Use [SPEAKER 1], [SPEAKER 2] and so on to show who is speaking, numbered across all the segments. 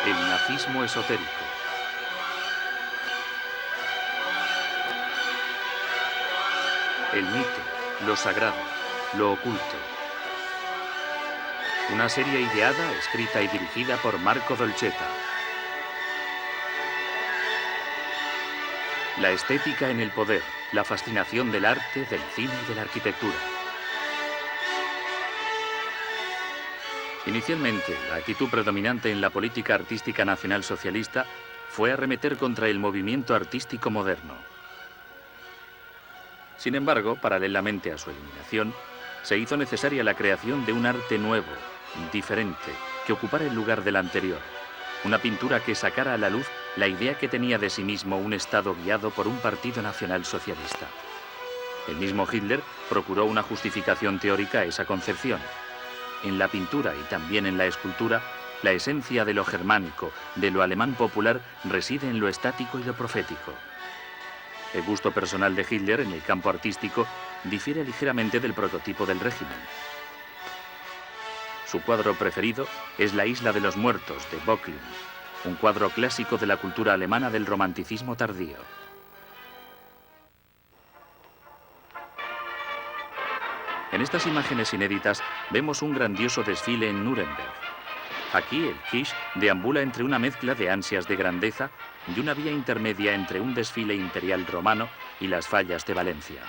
[SPEAKER 1] El nazismo esotérico. El mito, lo sagrado, lo oculto. Una serie ideada, escrita y dirigida por Marco Dolcetta. La estética en el poder, la fascinación del arte, del cine y de la arquitectura. Inicialmente, la actitud predominante en la política artística nacionalsocialista fue arremeter contra el movimiento artístico moderno. Sin embargo, paralelamente a su eliminación, se hizo necesaria la creación de un arte nuevo, diferente, que ocupara el lugar del anterior. Una pintura que sacara a la luz la idea que tenía de sí mismo un Estado guiado por un partido nacionalsocialista. El mismo Hitler procuró una justificación teórica a esa concepción. En la pintura y también en la escultura, la esencia de lo germánico, de lo alemán popular, reside en lo estático y lo profético. El gusto personal de Hitler en el campo artístico difiere ligeramente del prototipo del régimen. Su cuadro preferido es La isla de los muertos, de Böcklin, un cuadro clásico de la cultura alemana del romanticismo tardío. En estas imágenes inéditas vemos un grandioso desfile en Nuremberg. Aquí el Kitsch deambula entre una mezcla de ansias de grandeza y una vía intermedia entre un desfile imperial romano y las fallas de Valencia.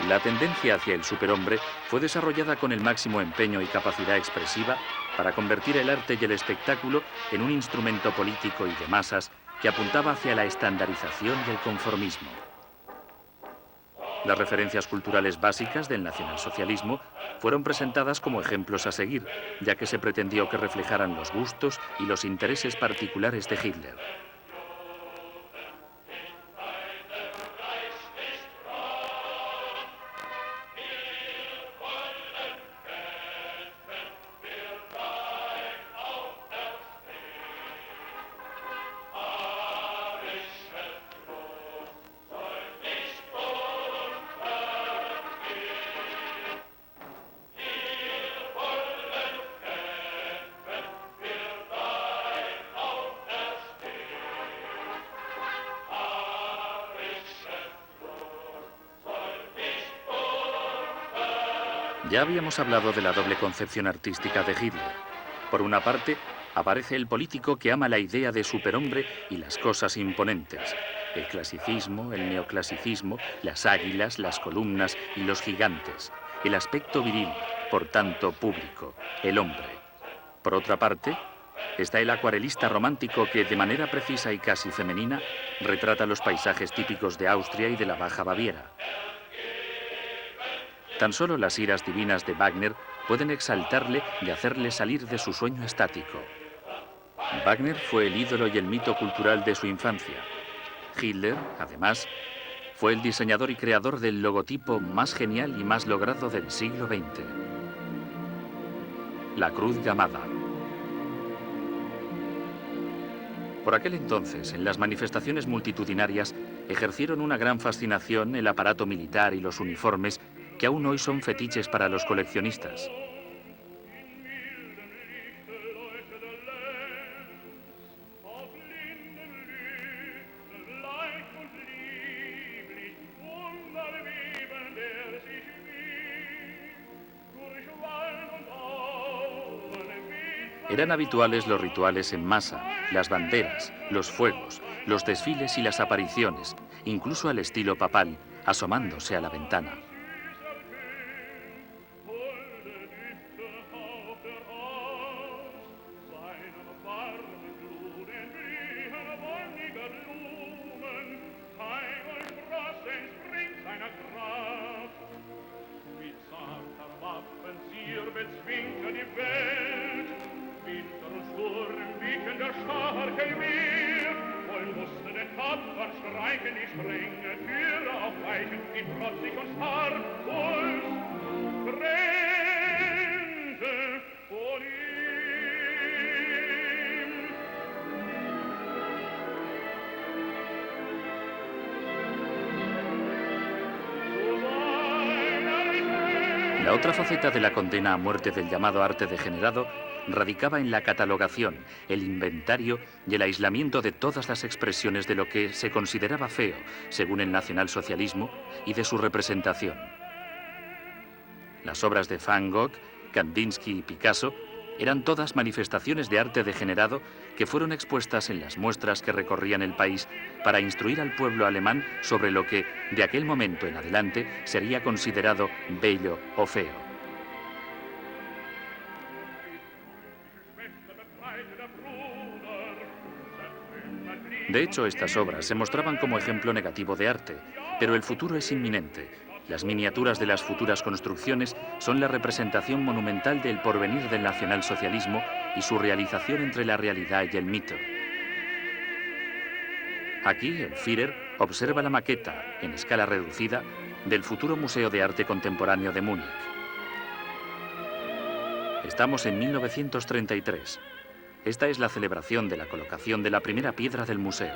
[SPEAKER 1] La tendencia hacia el superhombre fue desarrollada con el máximo empeño y capacidad expresiva para convertir el arte y el espectáculo en un instrumento político y de masas que apuntaba hacia la estandarización y el conformismo. Las referencias culturales básicas del nacionalsocialismo fueron presentadas como ejemplos a seguir, ya que se pretendió que reflejaran los gustos y los intereses particulares de Hitler. Ya habíamos hablado de la doble concepción artística de Hitler. Por una parte, aparece el político que ama la idea de superhombre y las cosas imponentes. El clasicismo, el neoclasicismo, las águilas, las columnas y los gigantes. El aspecto viril, por tanto público, el hombre. Por otra parte, está el acuarelista romántico que, de manera precisa y casi femenina, retrata los paisajes típicos de Austria y de la Baja Baviera. Tan solo las iras divinas de Wagner pueden exaltarle y hacerle salir de su sueño estático. Wagner fue el ídolo y el mito cultural de su infancia. Hitler, además, fue el diseñador y creador del logotipo más genial y más logrado del siglo XX. La cruz llamada. Por aquel entonces, en las manifestaciones multitudinarias, ejercieron una gran fascinación el aparato militar y los uniformes que aún hoy son fetiches para los coleccionistas. Eran habituales los rituales en masa, las banderas, los fuegos, los desfiles y las apariciones, incluso al estilo papal, asomándose a la ventana. La otra faceta de la condena a muerte del llamado arte degenerado radicaba en la catalogación, el inventario y el aislamiento de todas las expresiones de lo que se consideraba feo, según el nacionalsocialismo, y de su representación. Las obras de Van Gogh, Kandinsky y Picasso eran todas manifestaciones de arte degenerado que fueron expuestas en las muestras que recorrían el país para instruir al pueblo alemán sobre lo que, de aquel momento en adelante, sería considerado bello o feo. De hecho, estas obras se mostraban como ejemplo negativo de arte, pero el futuro es inminente. Las miniaturas de las futuras construcciones son la representación monumental del porvenir del nacionalsocialismo y su realización entre la realidad y el mito. Aquí, el Führer observa la maqueta, en escala reducida, del futuro Museo de Arte Contemporáneo de Múnich. Estamos en 1933. Esta es la celebración de la colocación de la primera piedra del museo.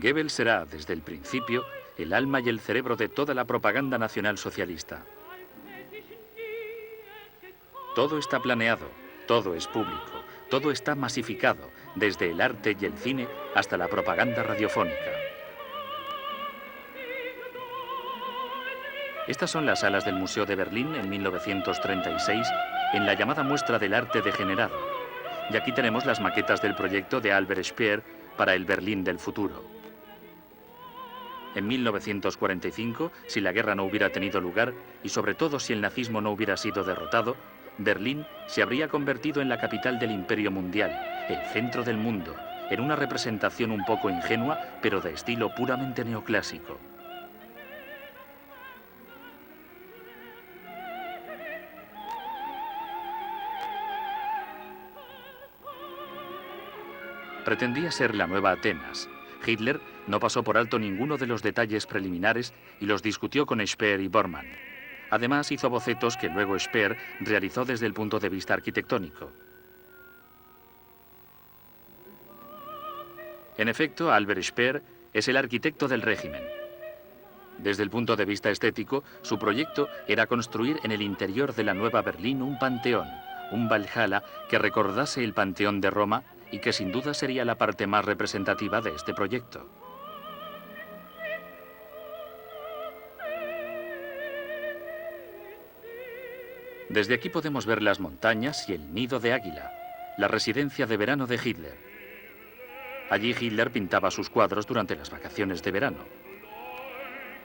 [SPEAKER 1] Goebbels será, desde el principio, el alma y el cerebro de toda la propaganda nacionalsocialista. Todo está planeado, todo es público, todo está masificado, desde el arte y el cine hasta la propaganda radiofónica. Estas son las salas del Museo de Berlín en 1936, en la llamada muestra del arte degenerado. Y aquí tenemos las maquetas del proyecto de Albert Speer para el Berlín del futuro. En 1945, si la guerra no hubiera tenido lugar y sobre todo si el nazismo no hubiera sido derrotado, Berlín se habría convertido en la capital del imperio mundial, el centro del mundo, en una representación un poco ingenua, pero de estilo puramente neoclásico. Pretendía ser la nueva Atenas. Hitler no pasó por alto ninguno de los detalles preliminares y los discutió con Speer y Bormann. Además, hizo bocetos que luego Speer realizó desde el punto de vista arquitectónico. En efecto, Albert Speer es el arquitecto del régimen. Desde el punto de vista estético, su proyecto era construir en el interior de la Nueva Berlín un panteón, un Valhalla que recordase el Panteón de Roma y que sin duda sería la parte más representativa de este proyecto. Desde aquí podemos ver las montañas y el nido de águila, la residencia de verano de Hitler. Allí Hitler pintaba sus cuadros durante las vacaciones de verano.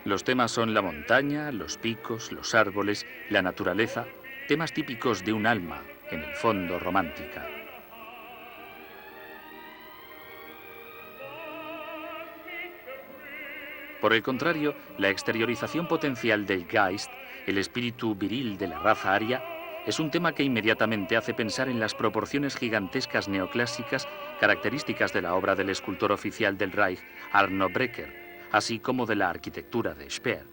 [SPEAKER 1] Los temas son la montaña, los picos, los árboles, la naturaleza, temas típicos de un alma, en el fondo romántica. Por el contrario, la exteriorización potencial del Geist, el espíritu viril de la raza aria, es un tema que inmediatamente hace pensar en las proporciones gigantescas neoclásicas características de la obra del escultor oficial del Reich, Arno Breker, así como de la arquitectura de Speer.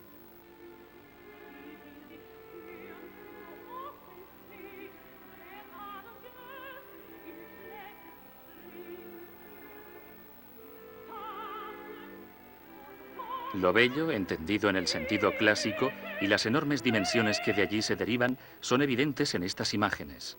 [SPEAKER 1] Lo bello, entendido en el sentido clásico, y las enormes dimensiones que de allí se derivan son evidentes en estas imágenes.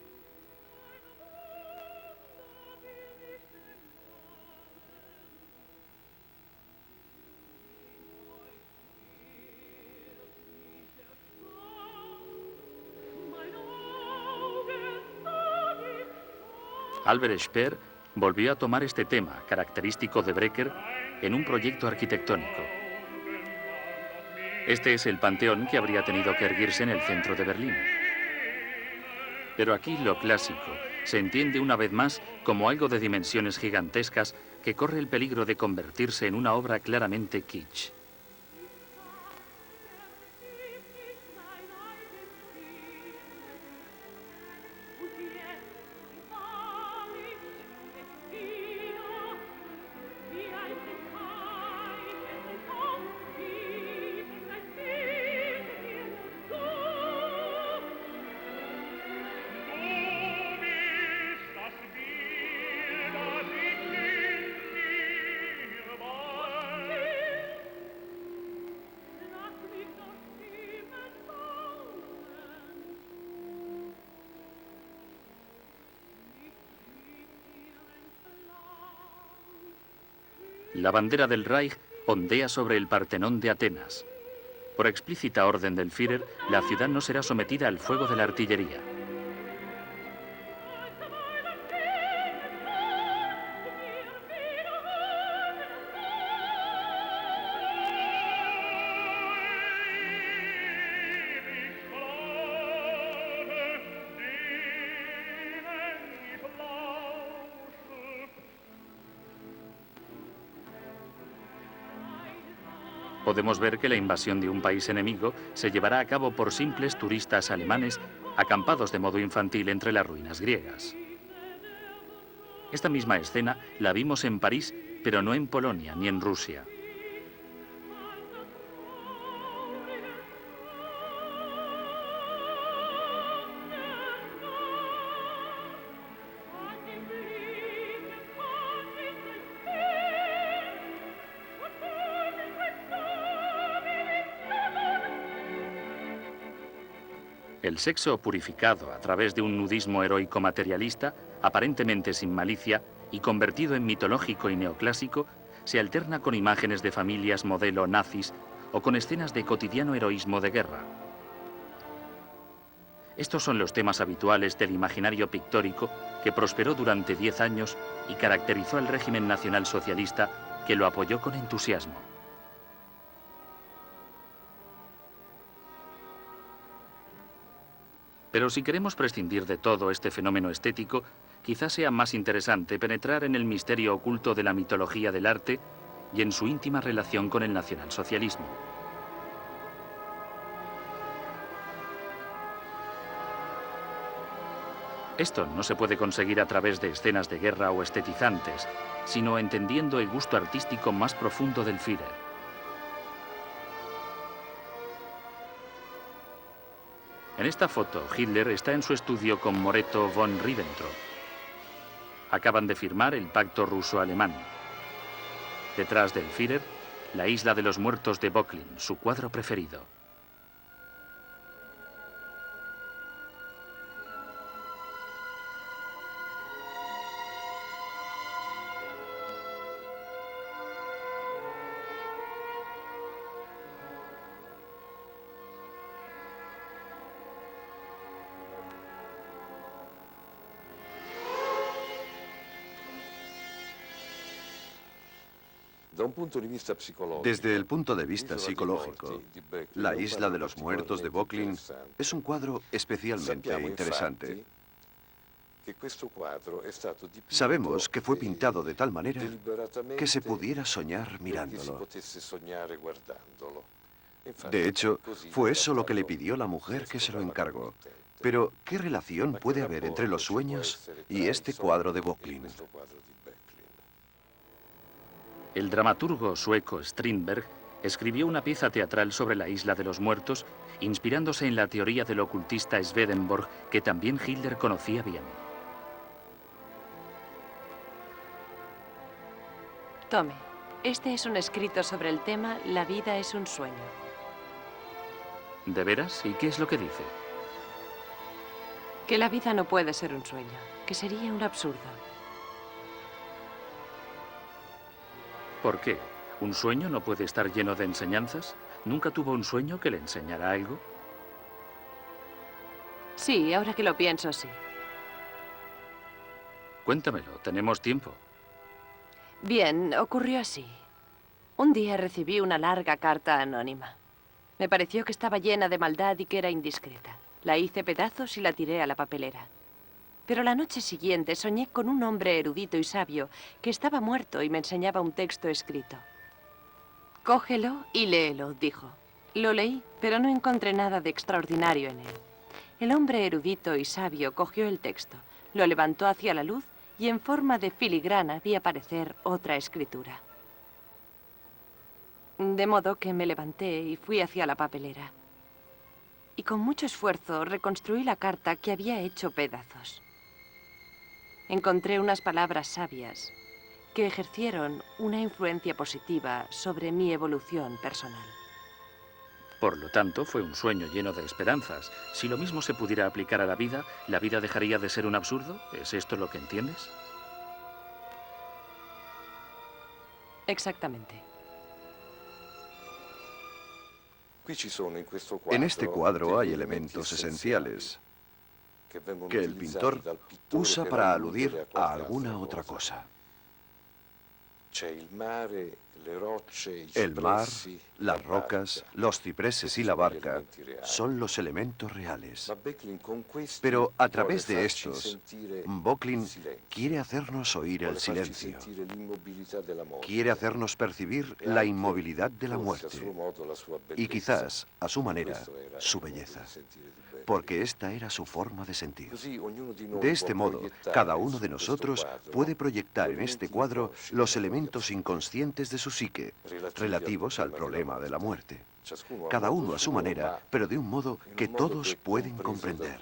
[SPEAKER 1] Albert Speer volvió a tomar este tema, característico de Breker, en un proyecto arquitectónico. Este es el panteón que habría tenido que erguirse en el centro de Berlín. Pero aquí lo clásico se entiende una vez más como algo de dimensiones gigantescas que corre el peligro de convertirse en una obra claramente kitsch. La bandera del Reich ondea sobre el Partenón de Atenas. Por explícita orden del Führer, la ciudad no será sometida al fuego de la artillería. Podemos ver que la invasión de un país enemigo se llevará a cabo por simples turistas alemanes acampados de modo infantil entre las ruinas griegas. Esta misma escena la vimos en París, pero no en Polonia ni en Rusia. El sexo purificado a través de un nudismo heroico materialista, aparentemente sin malicia y convertido en mitológico y neoclásico, se alterna con imágenes de familias modelo nazis o con escenas de cotidiano heroísmo de guerra. Estos son los temas habituales del imaginario pictórico que prosperó durante 10 años y caracterizó al régimen nacionalsocialista, que lo apoyó con entusiasmo. Pero si queremos prescindir de todo este fenómeno estético, quizás sea más interesante penetrar en el misterio oculto de la mitología del arte y en su íntima relación con el nacionalsocialismo. Esto no se puede conseguir a través de escenas de guerra o estetizantes, sino entendiendo el gusto artístico más profundo del Führer. En esta foto, Hitler está en su estudio con Moreto von Ribbentrop. Acaban de firmar el pacto ruso-alemán. Detrás del Führer, la isla de los muertos de Böcklin, su cuadro preferido.
[SPEAKER 2] Desde el punto de vista psicológico, La isla de los muertos de Böcklin es un cuadro especialmente interesante. Sabemos que fue pintado de tal manera que se pudiera soñar mirándolo. De hecho, fue eso lo que le pidió la mujer que se lo encargó. Pero, ¿qué relación puede haber entre los sueños y este cuadro de Böcklin?
[SPEAKER 1] El dramaturgo sueco Strindberg escribió una pieza teatral sobre la isla de los muertos, inspirándose en la teoría del ocultista Swedenborg, que también Hitler conocía bien.
[SPEAKER 3] Tome, este es un escrito sobre el tema La vida es un sueño.
[SPEAKER 1] ¿De veras? ¿Y qué es lo que dice?
[SPEAKER 3] Que la vida no puede ser un sueño, que sería un absurdo.
[SPEAKER 1] ¿Por qué? ¿Un sueño no puede estar lleno de enseñanzas? ¿Nunca tuvo un sueño que le enseñara algo?
[SPEAKER 3] Sí, ahora que lo pienso, sí.
[SPEAKER 1] Cuéntamelo, tenemos tiempo.
[SPEAKER 3] Bien, ocurrió así. Un día recibí una larga carta anónima. Me pareció que estaba llena de maldad y que era indiscreta. La hice pedazos y la tiré a la papelera. Pero la noche siguiente soñé con un hombre erudito y sabio que estaba muerto y me enseñaba un texto escrito. «Cógelo y léelo», dijo. Lo leí, pero no encontré nada de extraordinario en él. El hombre erudito y sabio cogió el texto, lo levantó hacia la luz y en forma de filigrana vi aparecer otra escritura. De modo que me levanté y fui hacia la papelera. Y con mucho esfuerzo reconstruí la carta que había hecho pedazos. Encontré unas palabras sabias que ejercieron una influencia positiva sobre mi evolución personal.
[SPEAKER 1] Por lo tanto, fue un sueño lleno de esperanzas. Si lo mismo se pudiera aplicar a la vida dejaría de ser un absurdo. ¿Es esto lo que entiendes?
[SPEAKER 3] Exactamente.
[SPEAKER 2] En este cuadro hay elementos esenciales que el pintor usa para aludir a alguna otra cosa. El mar, las rocas, los cipreses y la barca son los elementos reales. Pero a través de estos, Böcklin quiere hacernos oír el silencio. Quiere hacernos percibir la inmovilidad de la muerte y quizás, a su manera, su belleza, porque esta era su forma de sentir. De este modo, cada uno de nosotros puede proyectar en este cuadro los elementos inconscientes de su psique, relativos al problema de la muerte. Cada uno a su manera, pero de un modo que todos pueden comprender.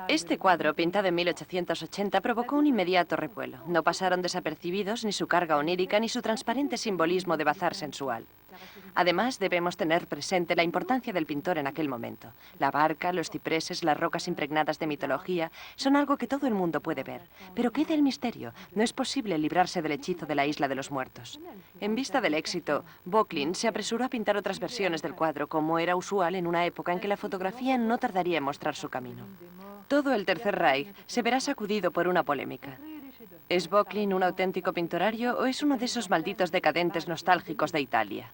[SPEAKER 3] Este cuadro, pintado en 1880, provocó un inmediato revuelo. No pasaron desapercibidos ni su carga onírica ni su transparente simbolismo de bazar sensual. Además, debemos tener presente la importancia del pintor en aquel momento. La barca, los cipreses, las rocas impregnadas de mitología son algo que todo el mundo puede ver. Pero queda el misterio. No es posible librarse del hechizo de la isla de los muertos. En vista del éxito, Böcklin se apresuró a pintar otras versiones del cuadro, como era usual en una época en que la fotografía no tardaría en mostrar su camino. Todo el Tercer Reich se verá sacudido por una polémica. ¿Es Böcklin un auténtico pintorario o es uno de esos malditos decadentes nostálgicos de Italia?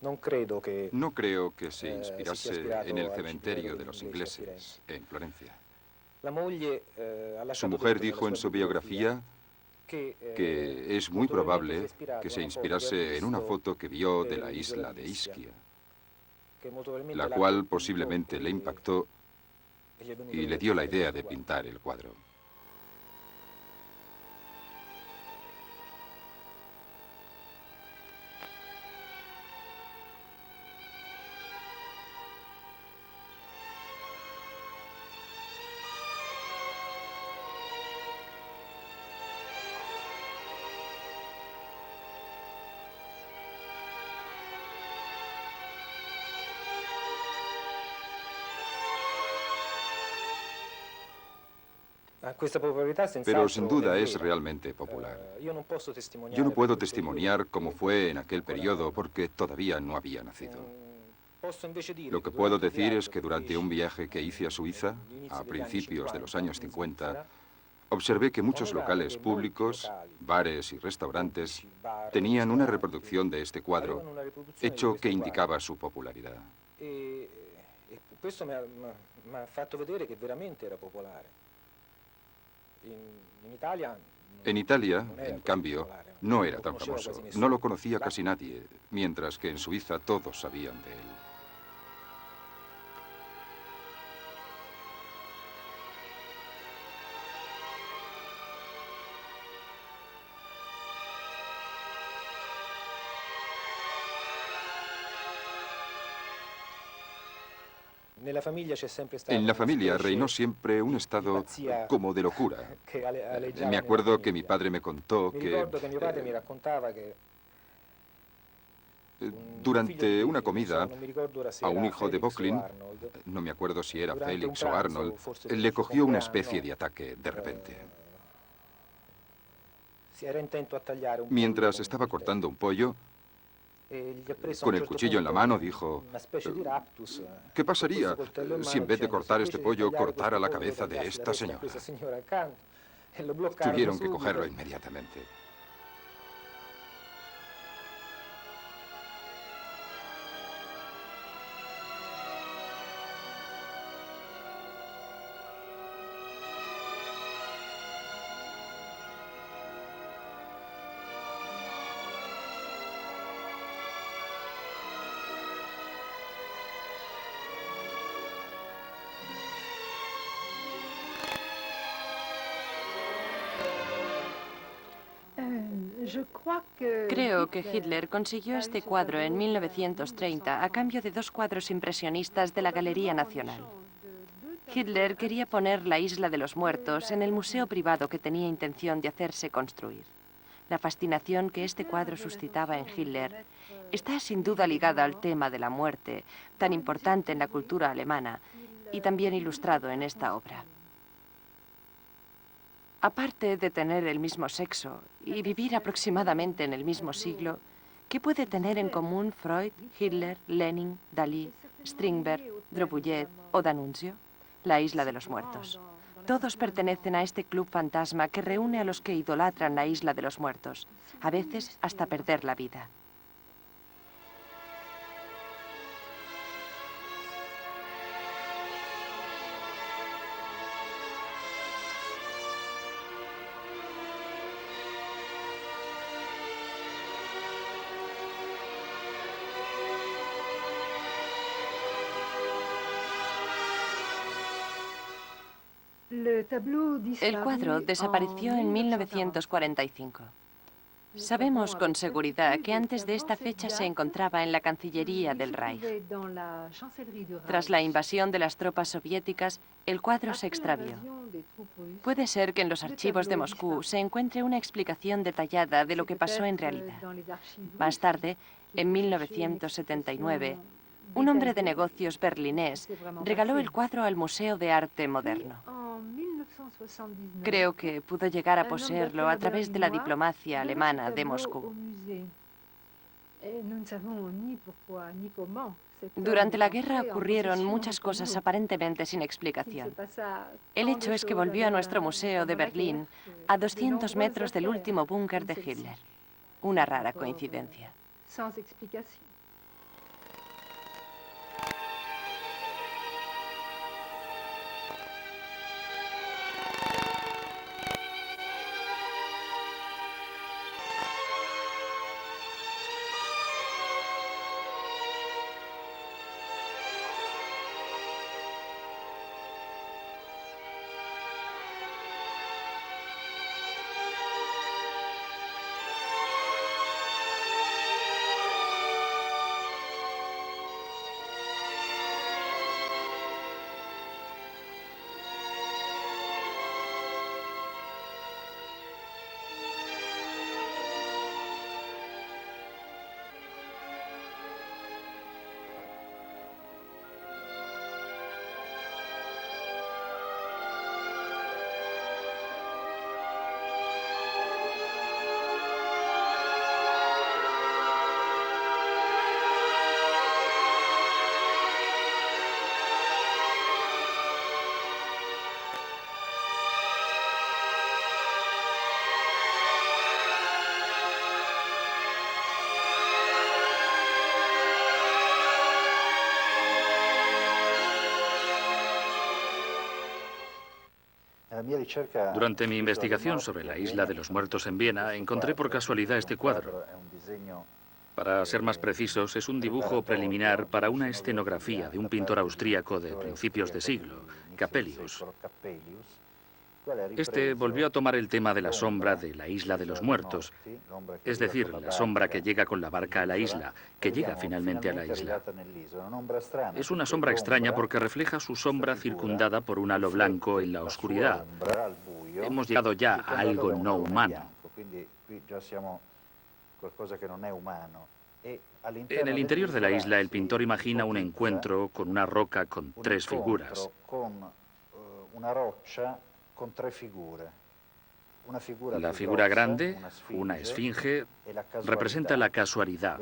[SPEAKER 4] No creo que se inspirase en el cementerio de los ingleses, en Florencia. Su mujer dijo en su biografía que es muy probable que se inspirase en una foto que vio de la isla de Ischia, la cual posiblemente le impactó y le dio la idea de pintar el cuadro. Pero sin duda es realmente popular. Yo no puedo testimoniar cómo fue en aquel periodo porque todavía no había nacido. Lo que puedo decir es que durante un viaje que hice a Suiza, a principios de los años 50, observé que muchos locales públicos, bares y restaurantes tenían una reproducción de este cuadro, hecho que indicaba su popularidad. En Italia, en cambio, no era tan famoso. No lo conocía casi nadie, mientras que en Suiza todos sabían de él. En la familia reinó siempre un estado como de locura. Me acuerdo que mi padre me contó que durante una comida a un hijo de Böcklin, no me acuerdo si era Félix o Arnold, le cogió una especie de ataque de repente. Mientras estaba cortando un pollo, con el cuchillo en la mano dijo: ¿qué pasaría si en vez de cortar este pollo cortara la cabeza de esta señora? Tuvieron que cogerlo inmediatamente.
[SPEAKER 3] Creo que Hitler consiguió este cuadro en 1930 a cambio de 2 cuadros impresionistas de la Galería Nacional. Hitler quería poner la Isla de los Muertos en el museo privado que tenía intención de hacerse construir. La fascinación que este cuadro suscitaba en Hitler está sin duda ligada al tema de la muerte, tan importante en la cultura alemana, y también ilustrado en esta obra. Aparte de tener el mismo sexo y vivir aproximadamente en el mismo siglo, ¿qué puede tener en común Freud, Hitler, Lenin, Dalí, Strindberg, Dробouillet o D'Annunzio? La Isla de los Muertos. Todos pertenecen a este club fantasma que reúne a los que idolatran la Isla de los Muertos, a veces hasta perder la vida. El cuadro desapareció en 1945. Sabemos con seguridad que antes de esta fecha se encontraba en la Cancillería del Reich. Tras la invasión de las tropas soviéticas, el cuadro se extravió. Puede ser que en los archivos de Moscú se encuentre una explicación detallada de lo que pasó en realidad. Más tarde, en 1979, un hombre de negocios berlinés regaló el cuadro al Museo de Arte Moderno. Creo que pudo llegar a poseerlo a través de la diplomacia alemana de Moscú. Durante la guerra ocurrieron muchas cosas aparentemente sin explicación. El hecho es que volvió a nuestro museo de Berlín a 200 metros del último búnker de Hitler. Una rara coincidencia.
[SPEAKER 1] Durante mi investigación sobre la isla de los muertos en Viena, encontré por casualidad este cuadro. Para ser más precisos, es un dibujo preliminar para una escenografía de un pintor austríaco de principios de siglo, Capelius. Este volvió a tomar el tema de la sombra de la isla de los muertos, es decir, la sombra que llega con la barca a la isla, que llega finalmente a la isla. Es una sombra extraña porque refleja su sombra circundada por un halo blanco en la oscuridad. Hemos llegado ya a algo no humano. En el interior de la isla, el pintor imagina un encuentro con una roca con tres figuras. La figura grande, una esfinge, representa la casualidad.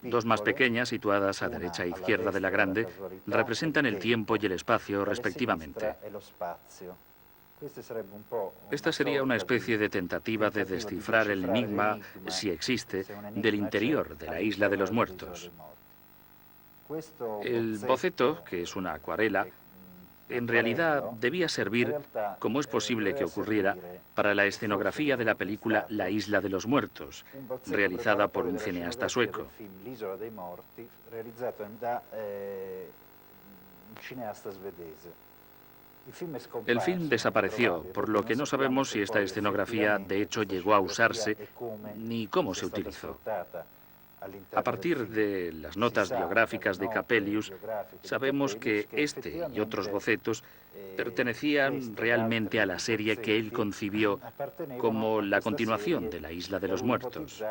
[SPEAKER 1] Dos más pequeñas, situadas a derecha e izquierda de la grande, representan el tiempo y el espacio, respectivamente. Esta sería una especie de tentativa de descifrar el enigma, si existe, del interior de la isla de los muertos. El boceto, que es una acuarela, en realidad debía servir, como es posible que ocurriera, para la escenografía de la película La isla de los muertos, realizada por un cineasta sueco. El film desapareció, por lo que no sabemos si esta escenografía de hecho llegó a usarse ni cómo se utilizó. A partir de las notas biográficas de Capelius, sabemos que este y otros bocetos pertenecían realmente a la serie que él concibió como la continuación de la Isla de los Muertos.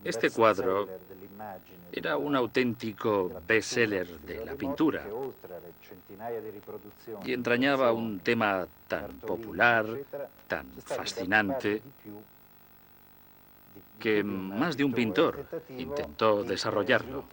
[SPEAKER 1] Este cuadro era un auténtico bestseller de la pintura y entrañaba un tema tan popular, tan fascinante, que más de un pintor intentó desarrollarlo.